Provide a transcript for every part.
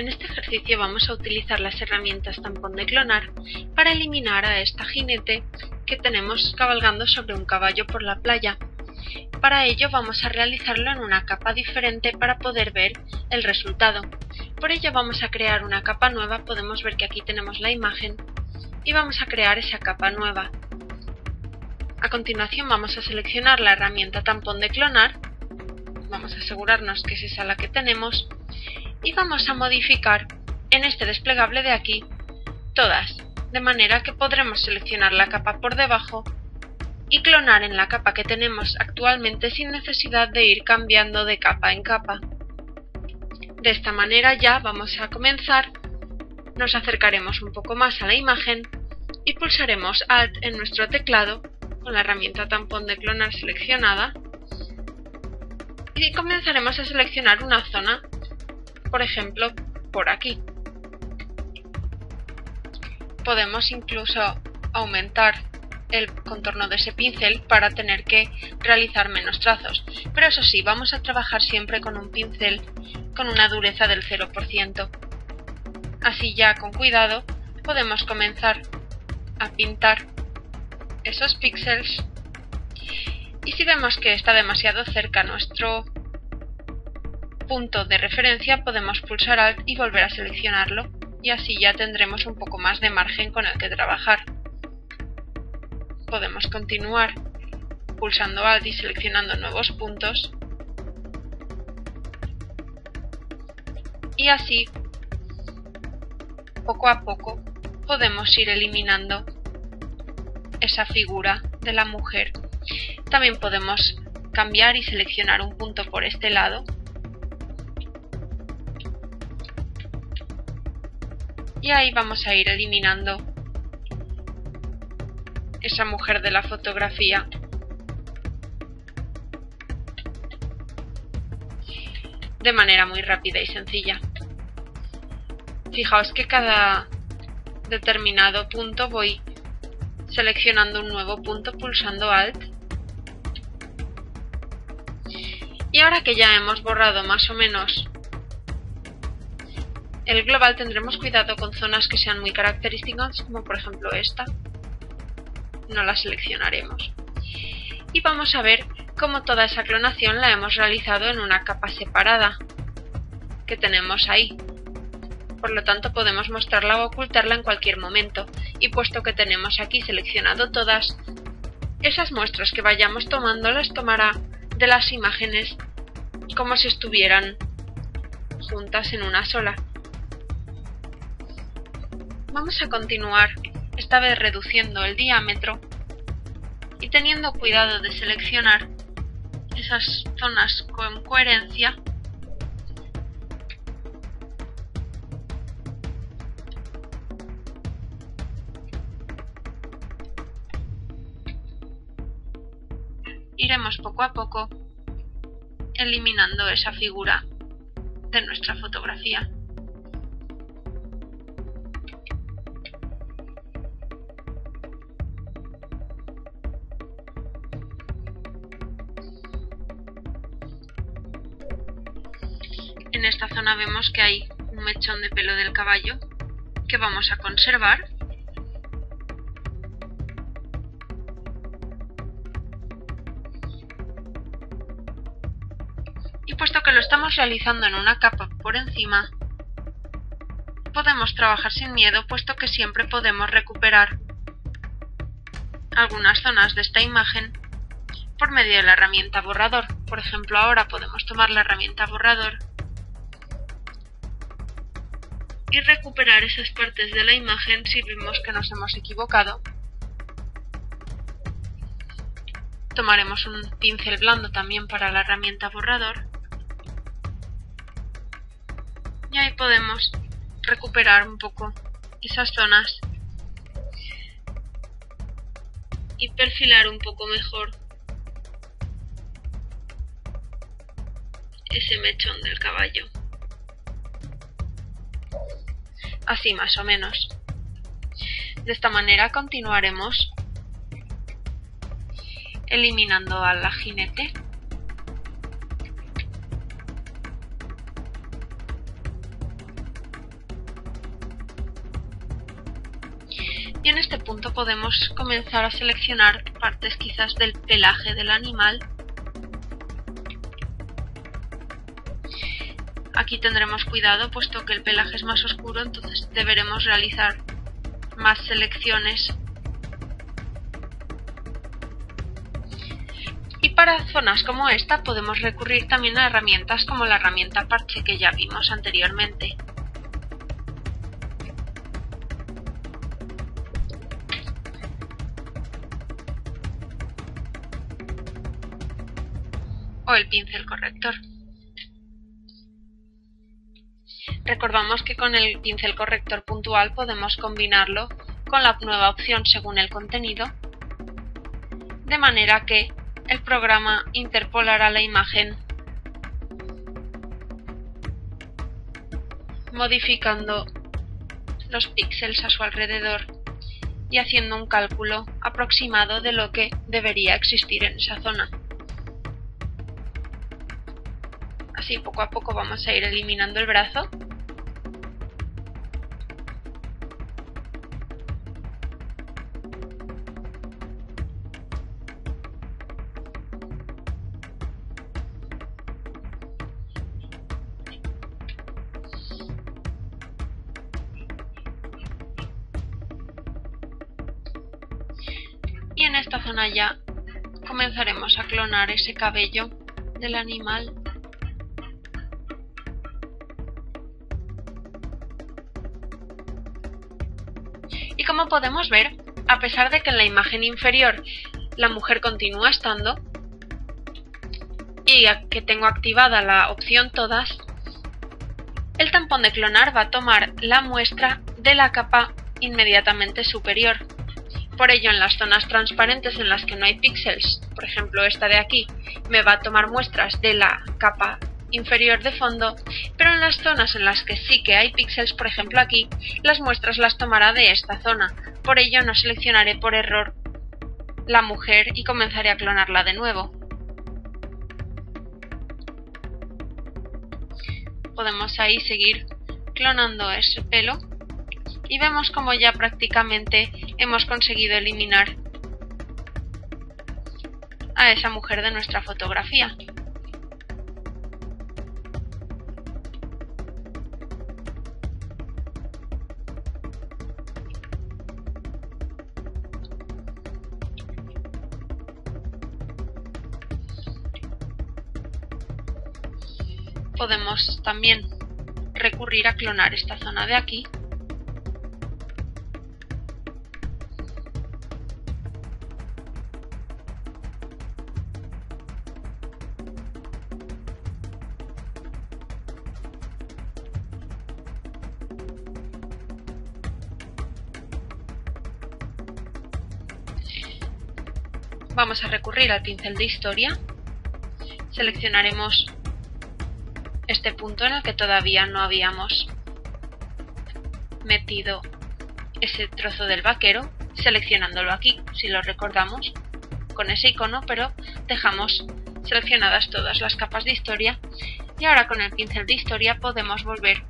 En este ejercicio vamos a utilizar las herramientas tampón de clonar para eliminar a esta jinete que tenemos cabalgando sobre un caballo por la playa. Para ello vamos a realizarlo en una capa diferente para poder ver el resultado. Por ello vamos a crear una capa nueva, podemos ver que aquí tenemos la imagen y vamos a crear esa capa nueva. A continuación vamos a seleccionar la herramienta tampón de clonar, vamos a asegurarnos que es esa la que tenemos y vamos a modificar en este desplegable de aquí todas, de manera que podremos seleccionar la capa por debajo y clonar en la capa que tenemos actualmente sin necesidad de ir cambiando de capa en capa. De esta manera ya vamos a comenzar, nos acercaremos un poco más a la imagen y pulsaremos Alt en nuestro teclado con la herramienta tampón de clonar seleccionada y comenzaremos a seleccionar una zona, por ejemplo, por aquí. Podemos incluso aumentar el contorno de ese pincel para tener que realizar menos trazos, pero eso sí, vamos a trabajar siempre con un pincel con una dureza del 0%. Así ya con cuidado podemos comenzar a pintar esos píxeles y si vemos que está demasiado cerca nuestro punto de referencia podemos pulsar Alt y volver a seleccionarlo y así ya tendremos un poco más de margen con el que trabajar. Podemos continuar pulsando Alt y seleccionando nuevos puntos y así poco a poco podemos ir eliminando esa figura de la mujer. También podemos cambiar y seleccionar un punto por este lado y ahí vamos a ir eliminando esa mujer de la fotografía. De manera muy rápida y sencilla. Fijaos que cada determinado punto voy seleccionando un nuevo punto pulsando Alt. Y ahora que ya hemos borrado más o menos el global, tendremos cuidado con zonas que sean muy características, como por ejemplo esta. No la seleccionaremos. Y vamos a ver cómo toda esa clonación la hemos realizado en una capa separada que tenemos ahí. Por lo tanto podemos mostrarla o ocultarla en cualquier momento. Y puesto que tenemos aquí seleccionado todas, esas muestras que vayamos tomando las tomará de las imágenes como si estuvieran juntas en una sola. Vamos a continuar, esta vez reduciendo el diámetro y teniendo cuidado de seleccionar esas zonas con coherencia. Iremos poco a poco eliminando esa figura de nuestra fotografía. En esta zona vemos que hay un mechón de pelo del caballo que vamos a conservar. Y puesto que lo estamos realizando en una capa por encima, podemos trabajar sin miedo, puesto que siempre podemos recuperar algunas zonas de esta imagen por medio de la herramienta borrador. Por ejemplo, ahora podemos tomar la herramienta borrador y recuperar esas partes de la imagen si vemos que nos hemos equivocado. Tomaremos un pincel blando también para la herramienta borrador y ahí podemos recuperar un poco esas zonas y perfilar un poco mejor ese mechón del caballo. Así más o menos. De esta manera continuaremos eliminando a la jinete. Y en este punto podemos comenzar a seleccionar partes quizás del pelaje del animal. Aquí tendremos cuidado puesto que el pelaje es más oscuro, entonces deberemos realizar más selecciones. Y para zonas como esta podemos recurrir también a herramientas como la herramienta parche que ya vimos anteriormente. O el pincel corrector. Recordamos que con el pincel corrector puntual podemos combinarlo con la nueva opción según el contenido, de manera que el programa interpolará la imagen modificando los píxeles a su alrededor y haciendo un cálculo aproximado de lo que debería existir en esa zona. Así poco a poco vamos a ir eliminando el brazo. Y en esta zona ya comenzaremos a clonar ese cabello del animal. Y como podemos ver, a pesar de que en la imagen inferior la mujer continúa estando y que tengo activada la opción todas, el tampón de clonar va a tomar la muestra de la capa inmediatamente superior. Por ello, en las zonas transparentes en las que no hay píxeles, por ejemplo esta de aquí, me va a tomar muestras de la capa inferior de fondo, pero en las zonas en las que sí que hay píxeles, por ejemplo aquí, las muestras las tomará de esta zona. Por ello no seleccionaré por error la mujer y comenzaré a clonarla de nuevo. Podemos ahí seguir clonando ese pelo y vemos como ya prácticamente hemos conseguido eliminar a esa mujer de nuestra fotografía. Podemos también recurrir a clonar esta zona de aquí. Vamos a recurrir al pincel de historia. Seleccionaremos este punto en el que todavía no habíamos metido ese trozo del vaquero, seleccionándolo aquí, si lo recordamos, con ese icono, pero dejamos seleccionadas todas las capas de historia y ahora con el pincel de historia podemos volver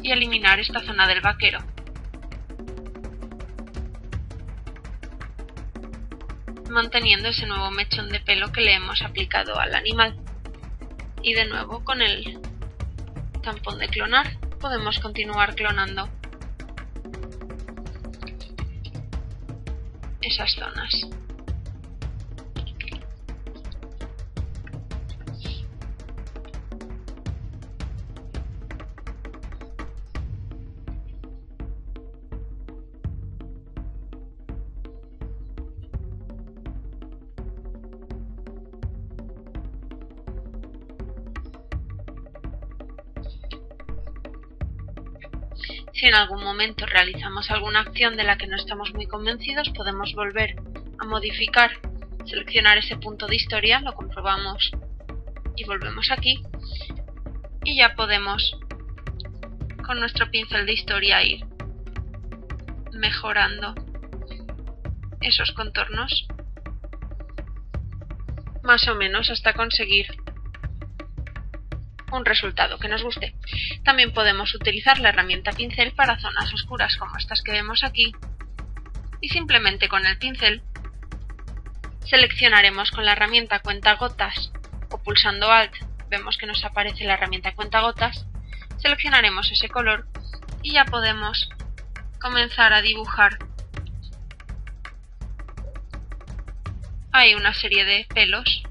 y eliminar esta zona del vaquero. Manteniendo ese nuevo mechón de pelo que le hemos aplicado al animal. Y de nuevo con el tampón de clonar podemos continuar clonando esas zonas. Si en algún momento realizamos alguna acción de la que no estamos muy convencidos, podemos volver a modificar, seleccionar ese punto de historia, lo comprobamos y volvemos aquí. Y ya podemos, con nuestro pincel de historia, ir mejorando esos contornos, más o menos hasta conseguir un resultado que nos guste. También podemos utilizar la herramienta pincel para zonas oscuras como estas que vemos aquí y simplemente con el pincel seleccionaremos con la herramienta cuentagotas o pulsando Alt, vemos que nos aparece la herramienta cuentagotas, seleccionaremos ese color y ya podemos comenzar a dibujar ahí una serie de pelos,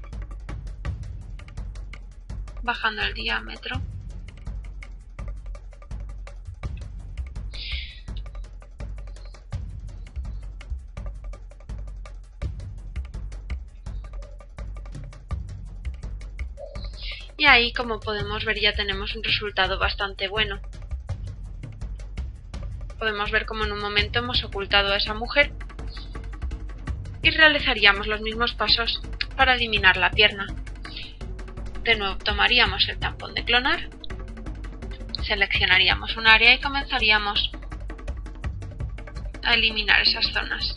bajando el diámetro. Y ahí, como podemos ver, ya tenemos un resultado bastante bueno. Podemos ver cómo en un momento hemos ocultado a esa mujer y realizaríamos los mismos pasos para eliminar la pierna. De nuevo tomaríamos el tampón de clonar, seleccionaríamos un área y comenzaríamos a eliminar esas zonas.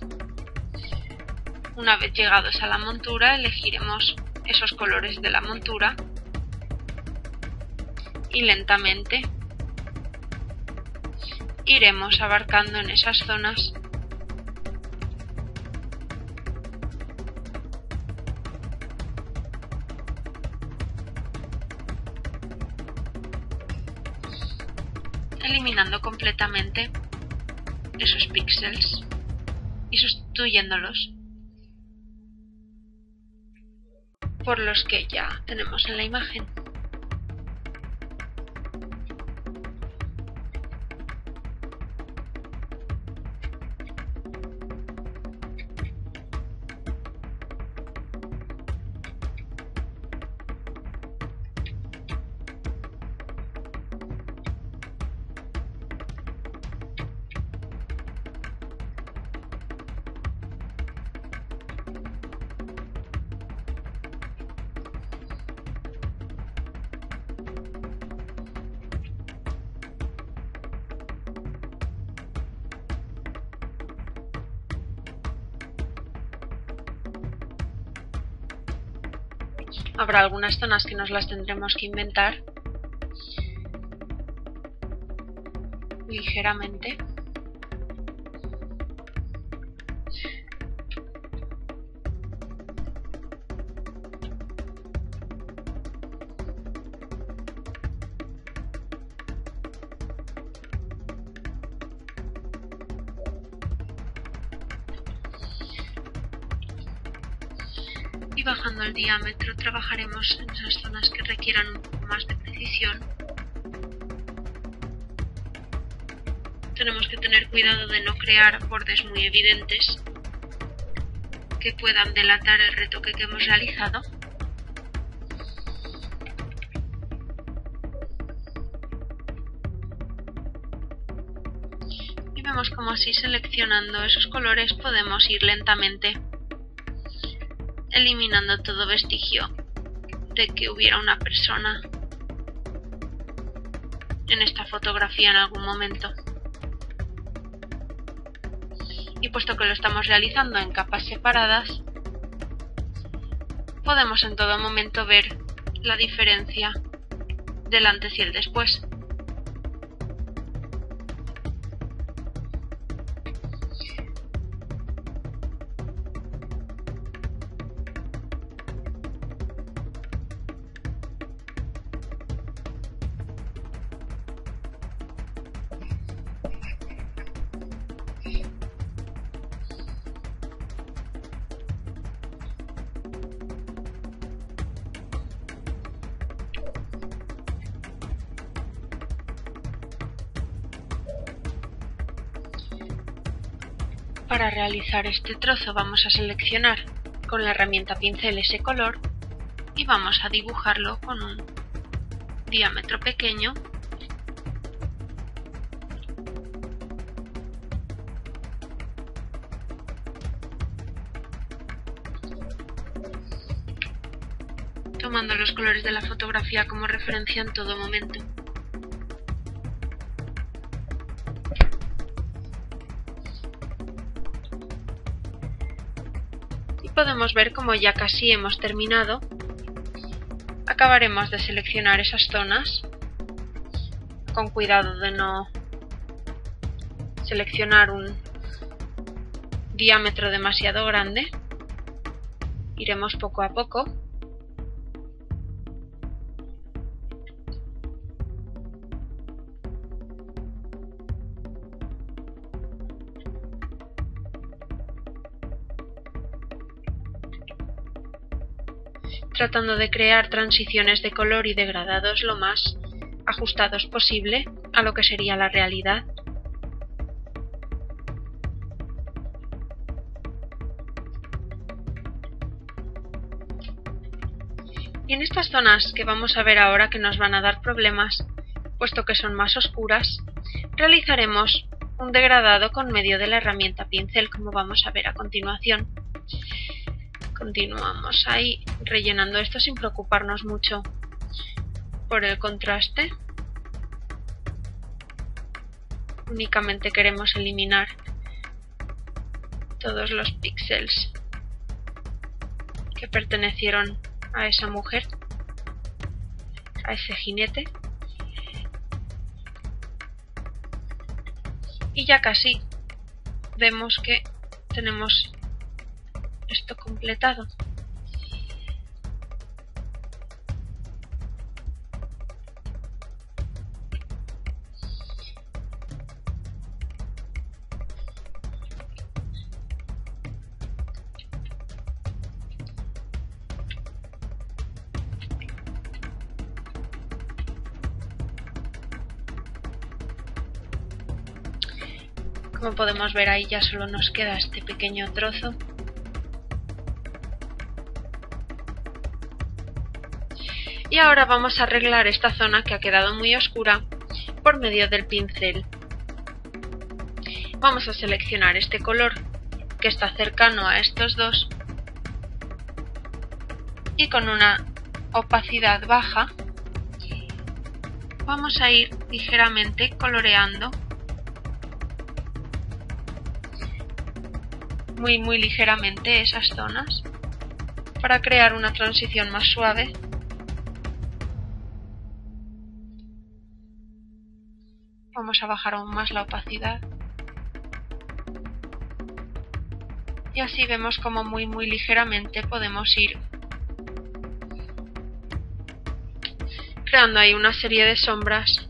Una vez llegados a la montura, elegiremos esos colores de la montura y lentamente iremos abarcando en esas zonas eliminando completamente esos píxeles y sustituyéndolos por los que ya tenemos en la imagen. Habrá algunas zonas que nos las tendremos que inventar ligeramente. Y bajando el diámetro trabajaremos en esas zonas que requieran un poco más de precisión. Tenemos que tener cuidado de no crear bordes muy evidentes que puedan delatar el retoque que hemos realizado. Y vemos como así, seleccionando esos colores, podemos ir lentamente eliminando todo vestigio de que hubiera una persona en esta fotografía en algún momento. Y puesto que lo estamos realizando en capas separadas, podemos en todo momento ver la diferencia del antes y el después. Para realizar este trozo vamos a seleccionar con la herramienta pincel ese color y vamos a dibujarlo con un diámetro pequeño . Tomando los colores de la fotografía como referencia en todo momento. Podemos ver como ya casi hemos terminado. Acabaremos de seleccionar esas zonas con cuidado de no seleccionar un diámetro demasiado grande. Iremos poco a poco. Tratando de crear transiciones de color y degradados lo más ajustados posible a lo que sería la realidad. Y en estas zonas que vamos a ver ahora que nos van a dar problemas, puesto que son más oscuras, realizaremos un degradado con medio de la herramienta pincel, como vamos a ver a continuación. Continuamos ahí rellenando esto sin preocuparnos mucho por el contraste. Únicamente queremos eliminar todos los píxeles que pertenecieron a esa mujer, a ese jinete. Y ya casi vemos que tenemos esto completado. Como podemos ver ahí ya solo nos queda este pequeño trozo. Y ahora vamos a arreglar esta zona que ha quedado muy oscura por medio del pincel. Vamos a seleccionar este color que está cercano a estos dos y con una opacidad baja vamos a ir ligeramente coloreando, muy ligeramente, esas zonas para crear una transición más suave. Vamos a bajar aún más la opacidad. Y así vemos como muy ligeramente podemos ir creando ahí una serie de sombras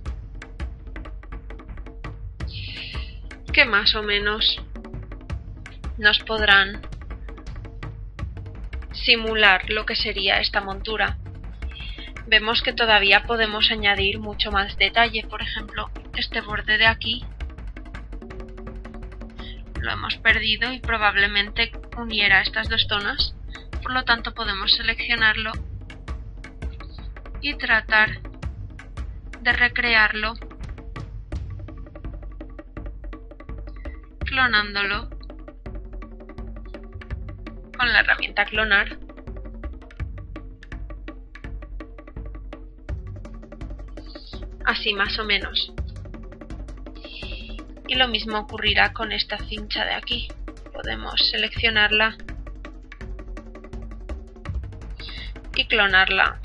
que más o menos nos podrán simular lo que sería esta montura. Vemos que todavía podemos añadir mucho más detalle. Por ejemplo, este borde de aquí lo hemos perdido y probablemente uniera estas dos zonas. Por lo tanto, podemos seleccionarlo y tratar de recrearlo clonándolo con la herramienta clonar. Así más o menos. Y lo mismo ocurrirá con esta cincha de aquí. Podemos seleccionarla y clonarla.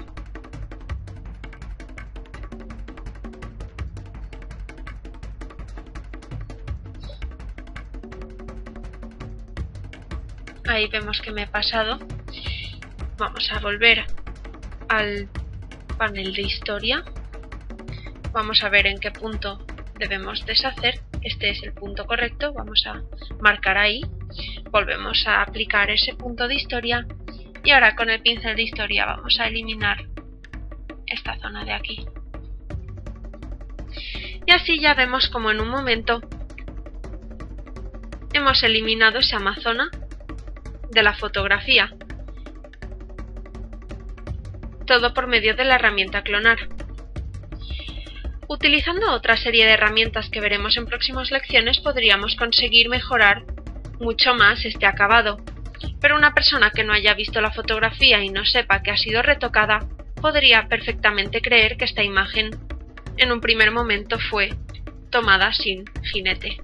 Ahí vemos que me he pasado. Vamos a volver al panel de historia. Vamos a ver en qué punto debemos deshacer. Este es el punto correcto. Vamos a marcar ahí. Volvemos a aplicar ese punto de historia. Y ahora con el pincel de historia vamos a eliminar esta zona de aquí. Y así ya vemos como en un momento hemos eliminado esa amazona de la fotografía. Todo por medio de la herramienta clonar. Utilizando otra serie de herramientas que veremos en próximas lecciones podríamos conseguir mejorar mucho más este acabado. Pero una persona que no haya visto la fotografía y no sepa que ha sido retocada podría perfectamente creer que esta imagen en un primer momento fue tomada sin jinete.